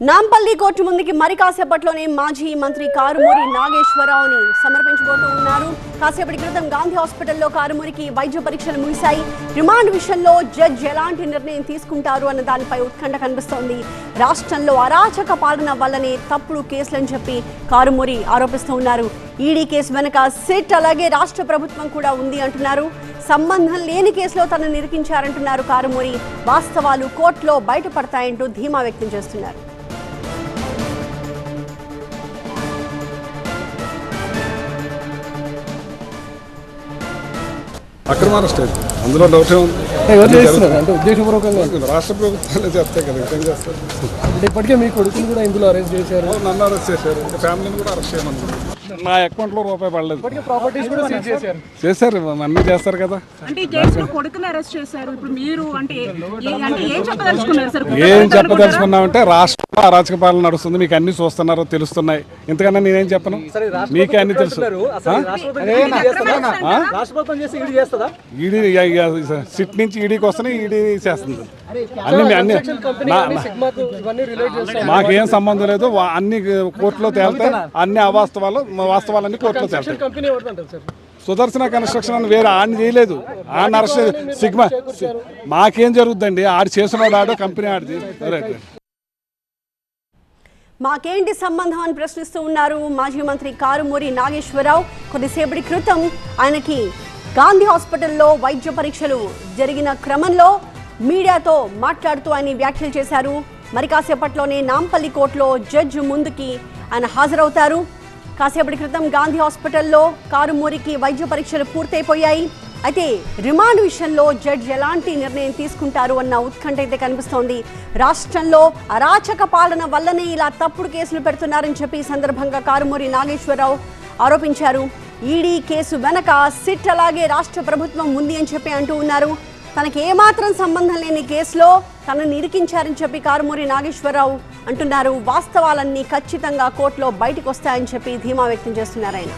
Nampally court ముందుకి మరి కాసేపట్లోనే మాజీ మంత్రి కారుమూరి నాగేశ్వరరావుని సమర్పించబోతూ ఉన్నారు. కాసేపటి క్రితం గాంధీ హాస్పిటల్లో కారుమూరికి వైద్య పరీక్షలు ముగిశాయి. రిమాండ్ విషయంలో జడ్జి ఎలాంటి నిర్ణయం తీసుకుంటారు అన్న దానిపై ఉత్కంఠ కనిపిస్తోంది. రాష్ట్రంలో అరాచక పాలన వల్లనే తప్పుడు కేసులని చెప్పి కారుమూరి ఆరోపిస్తూ ఉన్నారు. ఈడీ కేసు వెనక సిట్ అలాగే రాష్ట్ర ప్రభుత్వం కూడా ఉంది అంటున్నారు. సంబంధం లేని కేసులో తనను నిరికించారంటున్నారు కారుమూరి. వాస్తవాలు కోర్టులో బయటపడతాయంటూ ధీమా వ్యక్తం చేస్తున్నారు. అక్రమ అరెస్ట్ అయింది, అందులో డౌటే ఉంది. రాష్ట్ర ప్రభుత్వాలే చేస్తాయి కదా, ఏం చేస్తారు. ఇప్పటికే మీ కొడుకుని కూడా ఇందులో అరెస్ట్ చేశారు, నన్ను అరెస్ట్ చేశారు, ఫ్యామిలీని కూడా అరెస్ట్ చేయమన్నారు. నా అకౌంట్లో రూపాయి పడలేదు. ప్రాపర్టీస్ కూడా సీజ్ చేశారు. చేశారు, అన్నీ చేస్తారు కదా. ఏం చెప్పదలుచుకున్నామంటే రాష్ట్రంలో అరాచక పాలన నడుస్తుంది, మీకు అన్ని చూస్తున్నారో తెలుస్తున్నాయి. ఇంతకన్నా నేనేం చెప్పను, మీకే అన్ని తెలుసు. ఈడీ సిట్ నుంచి ఈడీకి వస్తున్నాయి, ఈడీ చేస్తుంది. అన్ని మాకేం సంబంధం లేదు, అన్ని కోర్టులో తేలుతాయి. అన్ని వాస్తవాలన్నీ కోర్టులో తేలుతాయి. సుదర్శన కన్స్ట్రక్షన్ అని వేరే ఆడిని చేయలేదు, ఆడిని అరెస్ట్ సిగ్మా. మాకేం జరుగుతుందండి, ఆడి చేస్తున్నాడు, ఆడో కంపెనీ ఆడిది. మాకేంటి సంబంధం అని ప్రశ్నిస్తూ ఉన్నారు మాజీ మంత్రి కారుమూరి నాగేశ్వరరావు. కొద్దిసేపటి క్రితం ఆయనకి గాంధీ హాస్పిటల్లో వైద్య పరీక్షలు జరిగిన క్రమంలో మీడియాతో మాట్లాడుతూ ఆయన వ్యాఖ్యలు చేశారు. మరి కాసేపట్లోనే నాంపల్లి కోర్టులో జడ్జి ముందుకి ఆయన హాజరవుతారు. కాసేపటి క్రితం గాంధీ హాస్పిటల్లో కారుమూరికి వైద్య పరీక్షలు పూర్తయిపోయాయి. అయితే రిమాండ్ విషయంలో జడ్జి ఎలాంటి నిర్ణయం తీసుకుంటారు అన్న ఉత్కంఠ అయితే కనిపిస్తోంది. రాష్ట్రంలో అరాచక పాలన వల్లనే ఇలా తప్పుడు కేసులు పెడుతున్నారని చెప్పి ఈ సందర్భంగా కారుమూరి నాగేశ్వరరావు ఆరోపించారు. ఈడీ కేసు వెనక సిట్ అలాగే రాష్ట్ర ప్రభుత్వం ఉంది అని చెప్పి అంటూ ఉన్నారు. తనకి ఏమాత్రం సంబంధం లేని కేసులో తనను ఇరికించారని చెప్పి కారుమూరి నాగేశ్వరరావు అంటున్నారు. వాస్తవాలన్నీ ఖచ్చితంగా కోర్టులో బయటకు వస్తాయని చెప్పి ధీమా వ్యక్తం చేస్తున్నారు ఆయన.